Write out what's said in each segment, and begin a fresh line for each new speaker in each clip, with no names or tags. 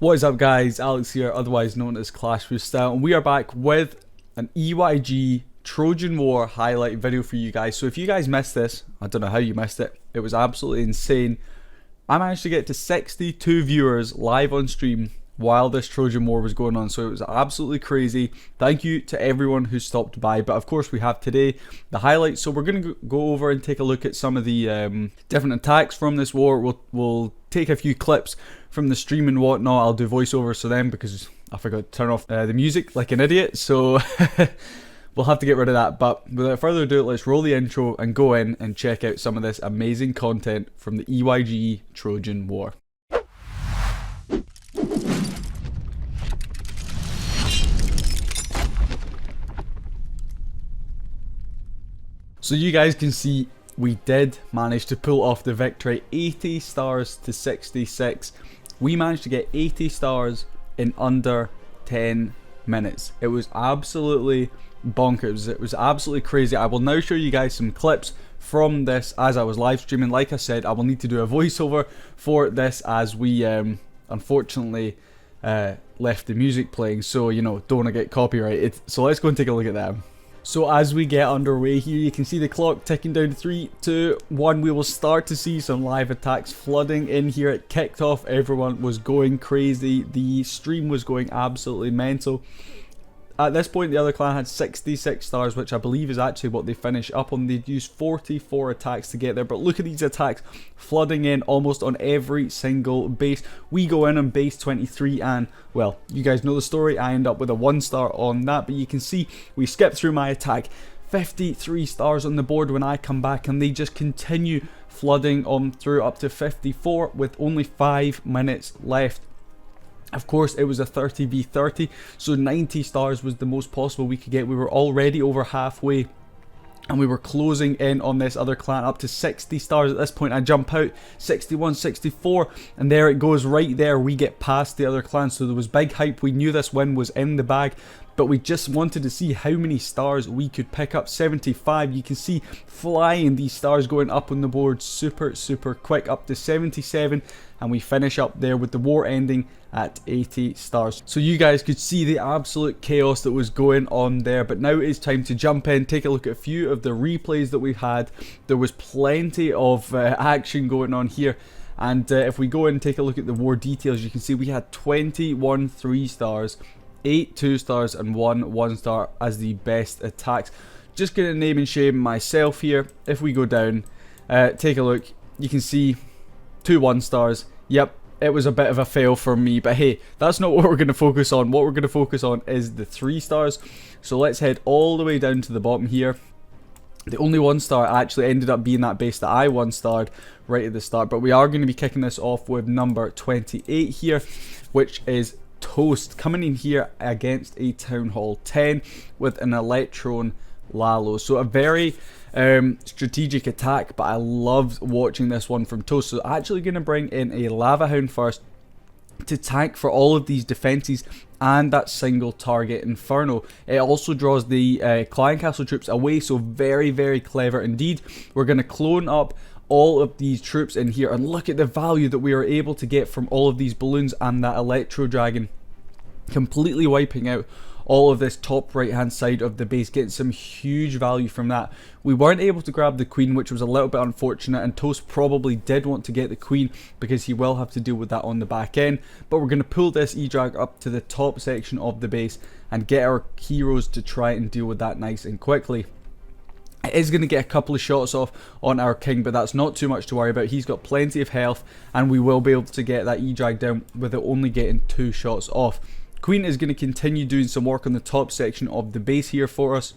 What is up guys, Alex here, otherwise known as Clash with Style, and we are back with an EYG Trojan War highlight video for you guys. So if you guys missed this, I don't know how you missed it, it was absolutely insane. I managed to get to 62 viewers live on stream while this Trojan War was going on, so it was absolutely crazy. Thank you to everyone who stopped by. But of course we have today the highlights, so we're going to go over and take a look at some of the different attacks from this war. We'll take a few clips from the stream and whatnot. I'll do voiceovers for them because I forgot to turn off the music like an idiot, so we'll have to get rid of that. But without further ado, let's roll the intro and go in and check out some of this amazing content from the EYG Trojan War. So you guys can see we did manage to pull off the victory, 80 stars to 66. We managed to get 80 stars in under 10 minutes. It was absolutely bonkers. It was absolutely crazy. I will now show you guys some clips from this as I was live streaming. Like I said, I will need to do a voiceover for this as we unfortunately left the music playing, so you know, don't want to get copyrighted. So let's go and take a look at that. So as we get underway here, you can see the clock ticking down to 3, 2, 1. We will start to see some live attacks flooding in here. It kicked off, everyone was going crazy. The stream was going absolutely mental. At this point, the other clan had 66 stars, which I believe is actually what they finish up on. They'd used 44 attacks to get there, but look at these attacks flooding in almost on every single base. We go in on base 23 and, well, you guys know the story. I end up with a 1 star on that, but you can see we skip through my attack. 53 stars on the board when I come back, and they just continue flooding on through up to 54 with only 5 minutes left. Of course, it was a 30v30, so 90 stars was the most possible we could get. We were already over halfway, and we were closing in on this other clan up to 60 stars. At this point, I jump out, 61, 64, and there it goes right there. We get past the other clan, so there was big hype. We knew this win was in the bag, but we just wanted to see how many stars we could pick up. 75, you can see flying these stars going up on the board super quick, up to 77, and we finish up there with the war ending at 80 stars. So you guys could see the absolute chaos that was going on there, but now it is time to jump in, take a look at a few of the replays that we've had. There was plenty of action going on here. And if we go in and take a look at the war details, you can see we had 21 3 stars, 8 2 stars, and 1 1 star as the best attacks. Just gonna name and shame myself here. If we go down, take a look, you can see 2 1 stars. Yep, it was a bit of a fail for me, but hey, that's not what we're going to focus on. What we're going to focus on is the 3 stars. So let's head all the way down to the bottom here. The only 1 star actually ended up being that base that I 1 starred right at the start, but we are going to be kicking this off with number 28 here, which is Toast, coming in here against a Town Hall 10 with an Electron Lalo. So a very strategic attack, but I loved watching this one from Toast. So actually going to bring in a Lava Hound first to tank for all of these defenses and that single target Inferno. It also draws the Clan Castle troops away, so very clever indeed. We're going to clone up all of these troops in here, and look at the value that we are able to get from all of these balloons and that Electro Dragon, completely wiping out all of this top right hand side of the base, getting some huge value from that. We weren't able to grab the queen, which was a little bit unfortunate, and Toast probably did want to get the queen because he will have to deal with that on the back end. But we're going to pull this E-Drag up to the top section of the base and get our heroes to try and deal with that nice and quickly. It is going to get a couple of shots off on our king, but that's not too much to worry about. He's got plenty of health, and we will be able to get that E-Drag down with it only getting 2 shots off. Queen is going to continue doing some work on the top section of the base here for us.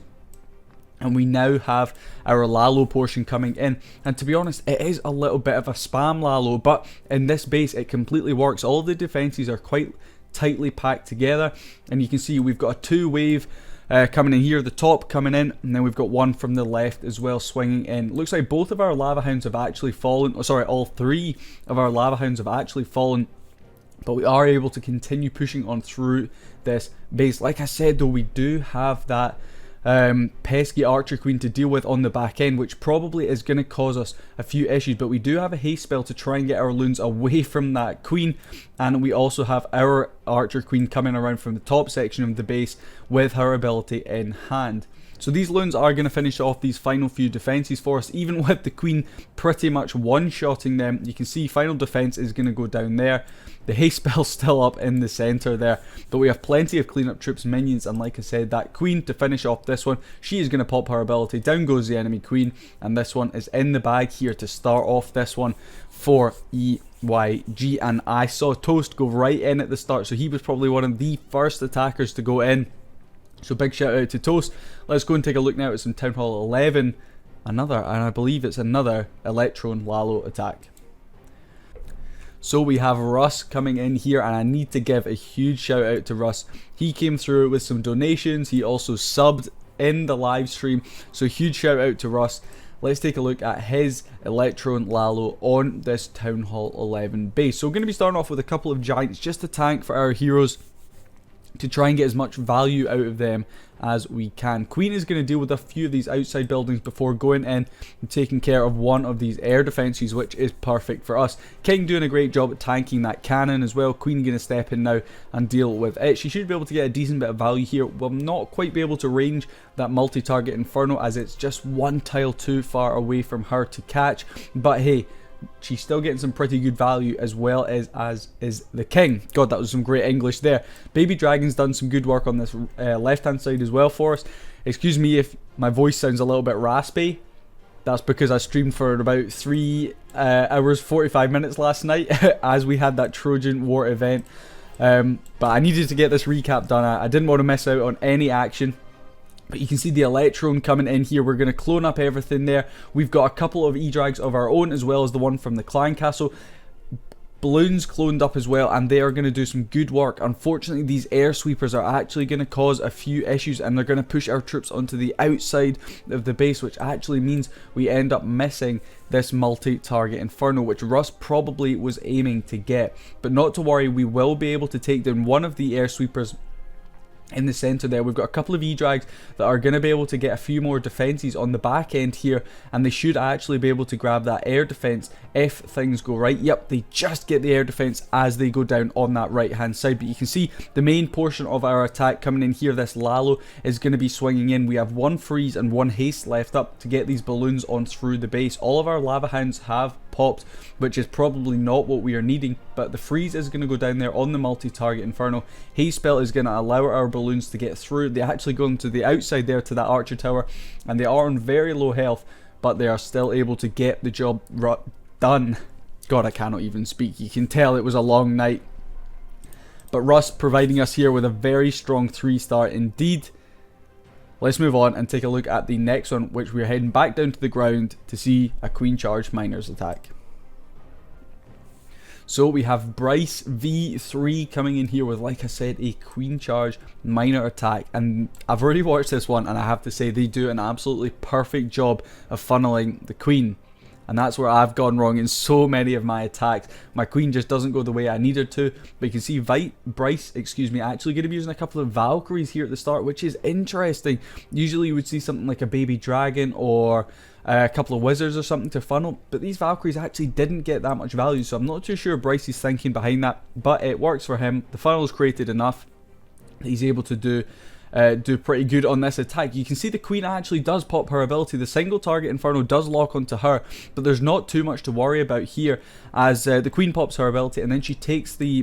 And we now have our Lalo portion coming in. And to be honest, it is a little bit of a spam Lalo, but in this base it completely works. All the defenses are quite tightly packed together. And you can see we've got a 2 wave coming in here, the top coming in, and then we've got 1 from the left as well swinging in. Looks like both of our Lava Hounds have actually fallen. Oh, sorry, all 3 of our Lava Hounds have actually fallen. But we are able to continue pushing on through this base. Like I said though, we do have that pesky archer queen to deal with on the back end, which probably is going to cause us a few issues. But we do have a haste spell to try and get our loons away from that queen, and we also have our archer queen coming around from the top section of the base with her ability in hand. So these loons are going to finish off these final few defenses for us, even with the queen pretty much one-shotting them. You can see final defense is going to go down there. The haste spell's still up in the center there, but we have plenty of cleanup troops, minions, and like I said, that queen to finish off this one. She is going to pop her ability. Down goes the enemy queen, and this one is in the bag here to start off this one for EYG. And I saw Toast go right in at the start, so he was probably one of the first attackers to go in. So big shout out to Toast. Let's go and take a look now at some Town Hall 11. And I believe it's another Electron Lalo attack. So we have Russ coming in here, and I need to give a huge shout out to Russ. He came through with some donations. He also subbed in the live stream. So huge shout out to Russ. Let's take a look at his Electron Lalo on this Town Hall 11 base. So we're going to be starting off with a couple of giants just to tank for our heroes, to try and get as much value out of them as we can. Queen is going to deal with a few of these outside buildings before going in and taking care of one of these air defenses, which is perfect for us. King doing a great job at tanking that cannon as well. Queen going to step in now and deal with it. She should be able to get a decent bit of value here. Will not quite be able to range that multi-target Inferno, as it's just one tile too far away from her to catch, but hey, she's still getting some pretty good value, as well as is the king. God, that was some great English there. Baby Dragon's done some good work on this left hand side as well for us. Excuse me if my voice sounds a little bit raspy. That's because I streamed for about 3 hours 45 minutes last night as we had that Trojan War event. But I needed to get this recap done. I didn't want to miss out on any action. But you can see the Electron coming in here. We're going to clone up everything there. We've got a couple of E-Drags of our own, as well as the one from the Clan Castle. Balloons cloned up as well, and they are going to do some good work. Unfortunately, these air sweepers are actually going to cause a few issues, and they're going to push our troops onto the outside of the base, which actually means we end up missing this multi-target Inferno, which Russ probably was aiming to get. But not to worry, we will be able to take down one of the air sweepers in the center there. We've got a couple of E-Drags that are going to be able to get a few more defenses on the back end here, and they should actually be able to grab that air defense if things go right. Yep, they just get the air defense as they go down on that right hand side. But you can see the main portion of our attack coming in here. This Lalo is going to be swinging in. We have one freeze and one haste left up to get these balloons on through the base. All of our lava hounds have popped, which is probably not what we are needing, but the freeze is going to go down there on the multi-target Inferno. Haste spell is going to allow our balloons to get through. They actually go into the outside there to that archer tower, and they are on very low health, but they are still able to get the job done. God, I cannot even speak. You can tell it was a long night. But Russ providing us here with a very strong 3-star indeed. Let's move on and take a look at the next one, which we're heading back down to the ground to see a Queen Charge Miners attack. So we have Bryce V3 coming in here with, like I said, a Queen Charge Miner attack. And I've already watched this one, and I have to say they do an absolutely perfect job of funneling the Queen. And that's where I've gone wrong in so many of my attacks. My Queen just doesn't go the way I need her to. But you can see Bryce, actually going to be using a couple of Valkyries here at the start, which is interesting. Usually you would see something like a Baby Dragon or a couple of Wizards or something to funnel. But these Valkyries actually didn't get that much value. So I'm not too sure Bryce is thinking behind that. But it works for him. The funnel's created enough that he's able to do pretty good on this attack. You can see the Queen actually does pop her ability. The single target Inferno does lock onto her, but there's not too much to worry about here, as the Queen pops her ability and then she takes the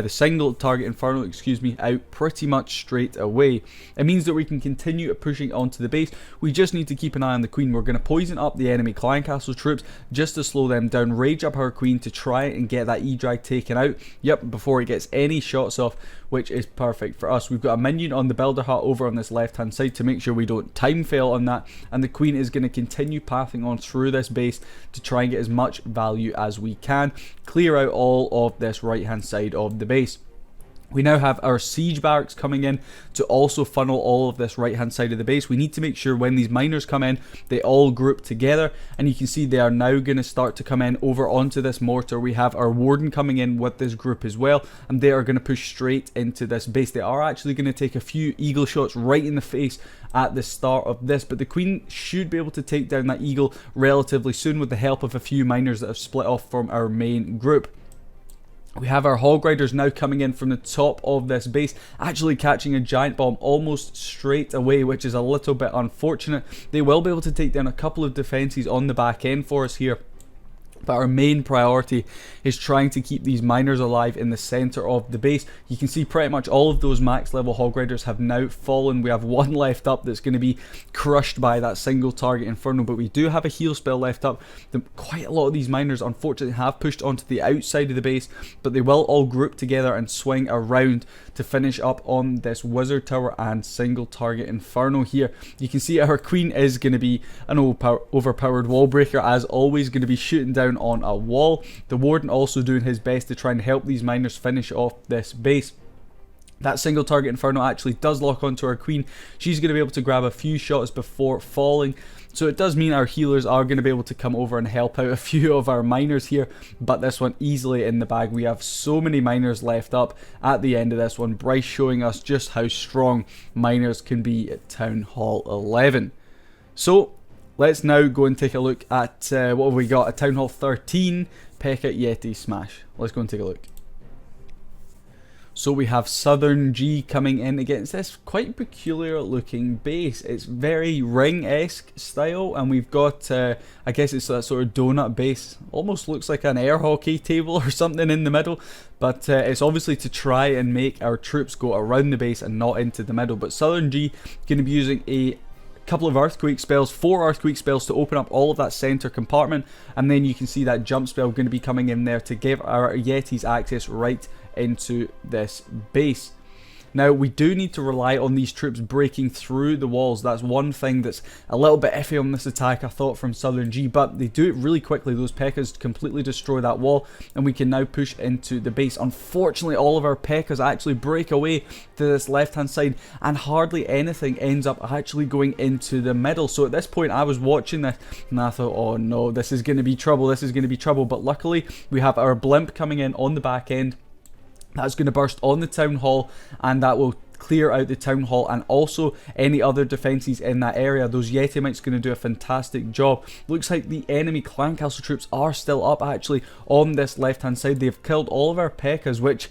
single target Inferno, out pretty much straight away. It means that we can continue pushing onto the base. We just need to keep an eye on the Queen. We're going to poison up the enemy Clan Castle troops just to slow them down, rage up our Queen to try and get that E-Drag taken out. Yep, before it gets any shots off, which is perfect for us. We've got a minion on the Builder Hut over on this left hand side to make sure we don't time fail on that, and the Queen is going to continue pathing on through this base to try and get as much value as we can, clear out all of this right hand side of the base. We now have our siege barracks coming in to also funnel all of this right hand side of the base. We need to make sure when these miners come in, they all group together, and you can see they are now going to start to come in over onto this mortar. We have our warden coming in with this group as well, and they are going to push straight into this base. They are actually going to take a few eagle shots right in the face at the start of this, but the queen should be able to take down that eagle relatively soon with the help of a few miners that have split off from our main group. We have our hog riders now coming in from the top of this base, actually catching a giant bomb almost straight away, which is a little bit unfortunate. They will be able to take down a couple of defenses on the back end for us here. But our main priority is trying to keep these miners alive in the center of the base. You can see pretty much all of those max level hog riders have now fallen. We have one left up that's going to be crushed by that single target inferno, but we do have a heal spell left up. Quite a lot of these miners unfortunately have pushed onto the outside of the base, but they will all group together and swing around to finish up on this wizard tower and single target inferno here. You can see our queen is going to be an overpowered wall breaker, as always, going to be shooting down on a wall. The warden also doing his best to try and help these miners finish off this base. That single target inferno actually does lock onto our queen. She's going to be able to grab a few shots before falling. So it does mean our healers are going to be able to come over and help out a few of our miners here, but this one easily in the bag. We have so many miners left up at the end of this one. Bryce showing us just how strong miners can be at Town Hall 11. So let's now go and take a look at what have we got? A Town Hall 13 P.E.K.K.A. Yeti Smash. Let's go and take a look. So we have Southern G coming in against this quite peculiar looking base. It's very ring-esque style, and we've got, I guess it's that sort of donut base. Almost looks like an air hockey table or something in the middle, but it's obviously to try and make our troops go around the base and not into the middle. But Southern G going to be using a couple of earthquake spells, 4 earthquake spells to open up all of that center compartment, and then you can see that jump spell going to be coming in there to give our Yetis access right into this base. Now we do need to rely on these troops breaking through the walls. That's one thing that's a little bit iffy on this attack, I thought, from Southern G, but they do it really quickly. Those P.E.K.K.A.s completely destroy that wall, and we can now push into the base. Unfortunately, all of our P.E.K.K.A.s actually break away to this left hand side, and hardly anything ends up actually going into the middle. So at this point I was watching this and I thought, oh no, this is going to be trouble, this is going to be trouble. But luckily we have our blimp coming in on the back end. That's going to burst on the town hall, and that will clear out the town hall and also any other defences in that area. Those Yeti mites going to do a fantastic job. Looks like the enemy clan castle troops are still up actually on this left hand side. They've killed all of our P.E.K.K.A.s, which,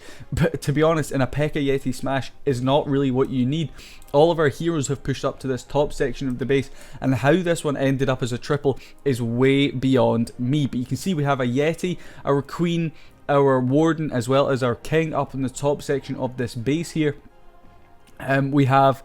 to be honest, in a P.E.K.K.A. Yeti smash is not really what you need. All of our heroes have pushed up to this top section of the base, and how this one ended up as a triple is way beyond me. But you can see we have a Yeti, our queen, our warden, as well as our king up in the top section of this base here. We have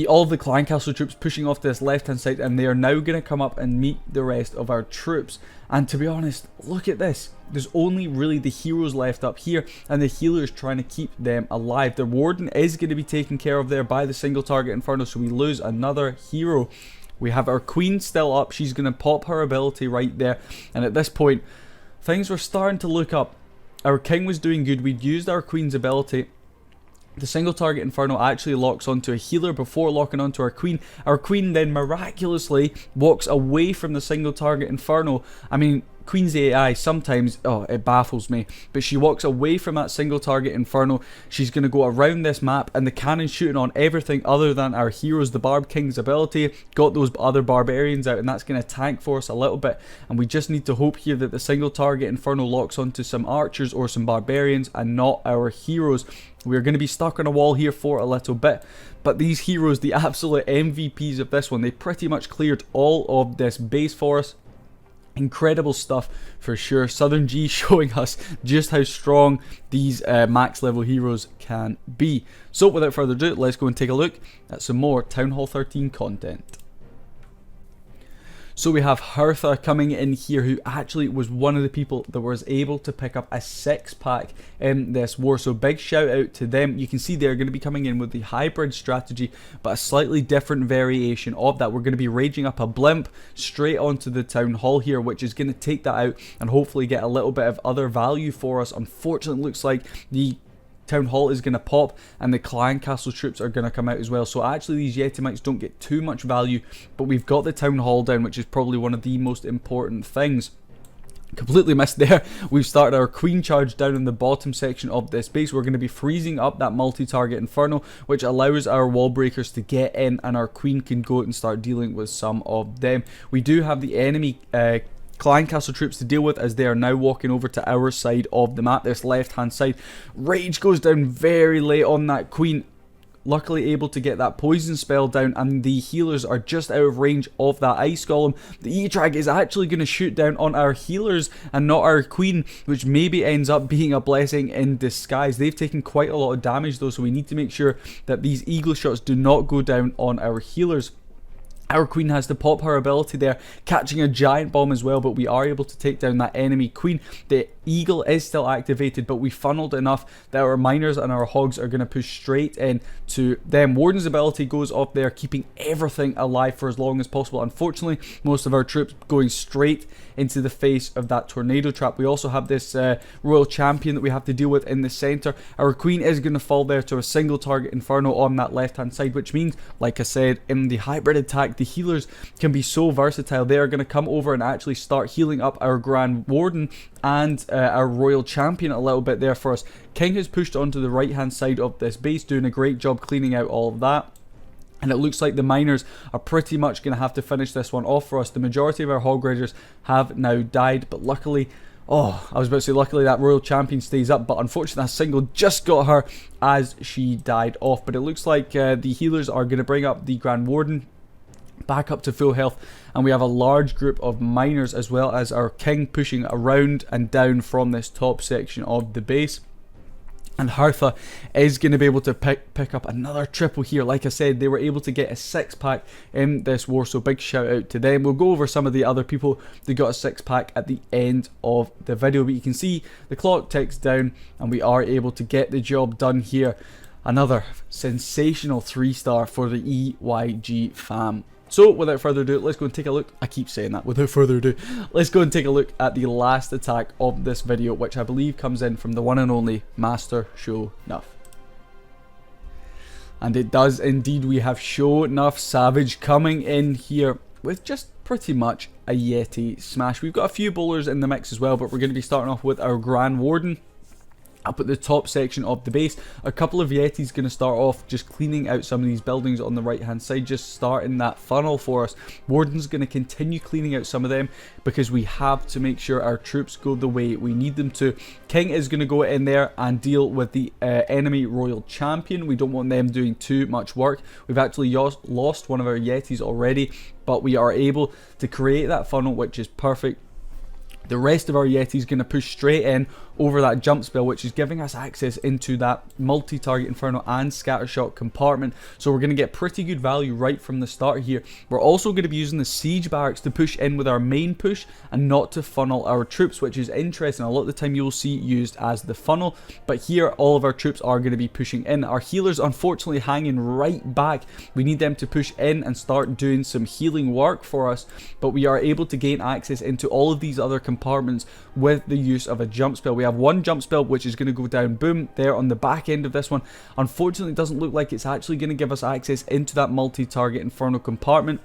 all of the clan castle troops pushing off this left hand side, and they are now going to come up and meet the rest of our troops. And to be honest, look at this. There's only really the heroes left up here, and the healers trying to keep them alive. The warden is going to be taken care of there by the single target inferno, so we lose another hero. We have our queen still up. She's going to pop her ability right there, and at this point things were starting to look up. Our king was doing good. We'd used our queen's ability. The single target inferno actually locks onto a healer before locking onto our queen. Our queen then miraculously walks away from the single target inferno. I mean, Queen's AI sometimes, it baffles me, but she walks away from that single target inferno. She's going to go around this map, and the cannon shooting on everything other than our heroes. The Barb King's ability got those other barbarians out, and that's going to tank for us a little bit, and we just need to hope here that the single target inferno locks onto some archers or some barbarians and not our heroes. We're going to be stuck on a wall here for a little bit, but these heroes, the absolute MVPs of this one, they pretty much cleared all of this base for us. Incredible stuff for sure. Southern G showing us just how strong these max level heroes can be. So without further ado, let's go and take a look at some more Town Hall 13 content. So we have Hertha coming in here, who actually was one of the people that was able to pick up a 6-pack in this war. So big shout out to them. You can see they're going to be coming in with the hybrid strategy, but a slightly different variation of that. We're going to be raging up a blimp straight onto the town hall here, which is going to take that out and hopefully get a little bit of other value for us. Unfortunately, it looks like the town hall is going to pop, and the clan castle troops are going to come out as well. So actually these Yetimites don't get too much value, but we've got the town hall down, which is probably one of the most important things. Completely missed there. We've started our queen charge down in the bottom section of this base. We're going to be freezing up that multi-target inferno, which allows our wall breakers to get in, and our queen can go and start dealing with some of them. We do have the enemy clan castle troops to deal with, as they are now walking over to our side of the map, this left hand side. Rage goes down very late on that queen. Luckily able to get that poison spell down, and the healers are just out of range of that ice golem. The E-Drag is actually going to shoot down on our healers and not our queen, which maybe ends up being a blessing in disguise. They've taken quite a lot of damage though, so we need to make sure that these eagle shots do not go down on our healers. Our queen has to pop her ability there, catching a giant bomb as well, but we are able to take down that enemy queen. The eagle is still activated, but we funneled enough that our miners and our hogs are going to push straight in to them. Warden's ability goes off there, keeping everything alive for as long as possible. Unfortunately, most of our troops going straight into the face of that tornado trap. We also have this royal champion that we have to deal with in the center. Our queen is going to fall there to a single target inferno on that left hand side, which means, like I said, in the hybrid attack, the healers can be so versatile. They are going to come over and actually start healing up our Grand Warden and our royal champion a little bit there for us. King has pushed onto the right hand side of this base, doing a great job cleaning out all of that. And it looks like the miners are pretty much going to have to finish this one off for us. The majority of our hog raiders have now died, but luckily, I was about to say luckily that royal champion stays up, but unfortunately that single just got her as she died off. But it looks like the healers are going to bring up the Grand Warden back up to full health, and we have a large group of miners as well as our king pushing around and down from this top section of the base. And Hertha is going to be able to pick up another triple here. Like I said, they were able to get a 6-pack in this war, so big shout out to them. We'll go over some of the other people that got a 6-pack at the end of the video, but you can see the clock ticks down and we are able to get the job done here. Another sensational 3-star for the EYG fam. So without further ado, let's go and take a look. I keep saying that, without further ado. Let's go and take a look at the last attack of this video, which I believe comes in from the one and only Master Show Nuff. And it does indeed. We have Show Nuff Savage coming in here with just pretty much a Yeti smash. We've got a few bowlers in the mix as well, but we're going to be starting off with our Grand Warden up at the top section of the base. A couple of Yetis going to start off just cleaning out some of these buildings on the right hand side, just starting that funnel for us. Warden's going to continue cleaning out some of them because we have to make sure our troops go the way we need them to. King is going to go in there and deal with the enemy royal champion. We don't want them doing too much work. We've actually lost one of our Yetis already, but we are able to create that funnel, which is perfect. The rest of our Yeti is going to push straight in over that jump spell, which is giving us access into that multi-target inferno and scattershot compartment. So we're going to get pretty good value right from the start here. We're also going to be using the siege barracks to push in with our main push and not to funnel our troops, which is interesting. A lot of the time you'll see used as the funnel, but here all of our troops are going to be pushing in. Our healers unfortunately hanging right back. We need them to push in and start doing some healing work for us, but we are able to gain access into all of these other compartments with the use of a jump spell. We have one jump spell which is going to go down, boom, there on the back end of this one. Unfortunately, it doesn't look like it's actually going to give us access into that multi-target inferno compartment,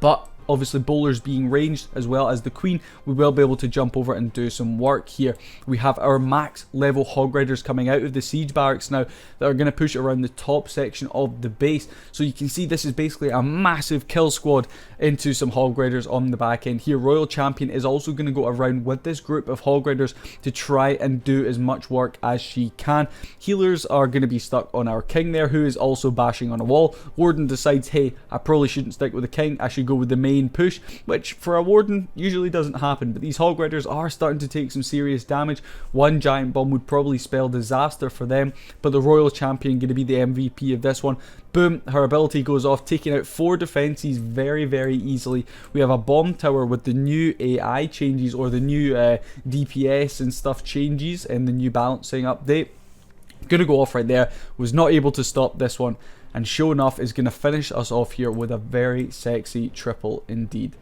but obviously bowlers being ranged as well as the queen, we will be able to jump over and do some work here. We have our max level hog riders coming out of the siege barracks now that are going to push around the top section of the base. So you can see this is basically a massive kill squad into some hog riders on the back end here. Royal champion is also going to go around with this group of hog riders to try and do as much work as she can. Healers are going to be stuck on our king there, who is also bashing on a wall. Warden decides, hey, I probably shouldn't stick with the king, I should go with the main push, which for a warden usually doesn't happen, but these hog riders are starting to take some serious damage. One giant bomb would probably spell disaster for them, but the royal champion going to be the MVP of this one. Boom, her ability goes off, taking out 4 defenses very, very easily. We have a bomb tower with the new AI changes, or the new DPS and stuff changes in the new balancing update. Gonna go off right there. Was not able to stop this one, and Show Enough is going to finish us off here with a very sexy triple indeed.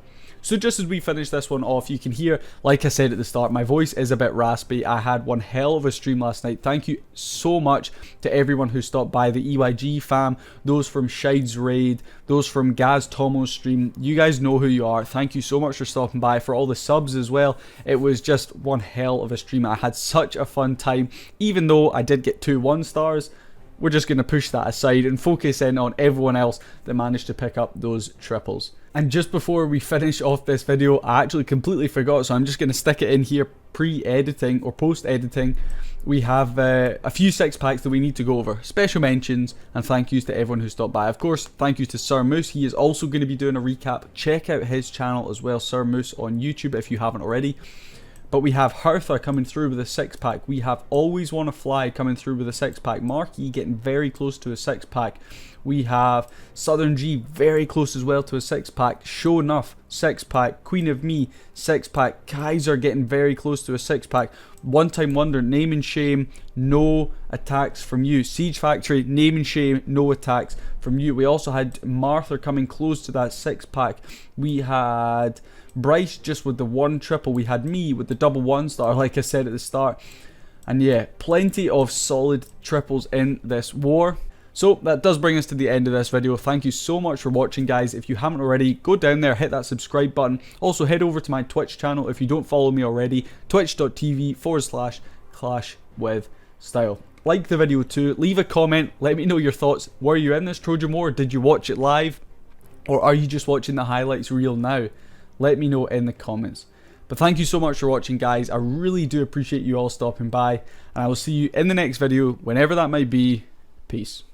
So just as we finish this one off, you can hear, like I said at the start, my voice is a bit raspy. I had one hell of a stream last night. Thank you so much to everyone who stopped by, the EYG fam, those from Shide's Raid, those from Gaz Tomo's stream. You guys know who you are. Thank you so much for stopping by, for all the subs as well. It was just one hell of a stream. I had such a fun time. Even though I did get 2 1-stars, we're just going to push that aside and focus in on everyone else that managed to pick up those triples. And just before we finish off this video, I actually completely forgot, so I'm just going to stick it in here pre-editing or post-editing. We have a few 6-packs that we need to go over. Special mentions and thank yous to everyone who stopped by. Of course, thank you to Sir Moose. He is also going to be doing a recap. Check out his channel as well, Sir Moose on YouTube, if you haven't already. But we have Hertha coming through with a 6-pack. We have Always Wanna Fly coming through with a 6-pack. Marquee getting very close to a 6-pack. We have Southern G very close as well to a 6-pack. Show Enough 6-pack. Queen of Me 6-pack. Kaiser getting very close to a 6-pack. One Time Wonder, Name and Shame, no attacks from you. Siege Factory, Name and Shame, no attacks from you. We also had Martha coming close to that 6-pack. We had Bryce just with the 1 triple. We had me with the double 1-star, like I said at the start. And yeah, plenty of solid triples in this war. So that does bring us to the end of this video. Thank you so much for watching, guys. If you haven't already, go down there, hit that subscribe button. Also head over to my Twitch channel if you don't follow me already, twitch.tv/clashwithstyle. Like the video too, leave a comment, let me know your thoughts. Were you in this Trojan War? Did you watch it live? Or are you just watching the highlights reel now? Let me know in the comments. But thank you so much for watching, guys. I really do appreciate you all stopping by. And I will see you in the next video, whenever that might be. Peace.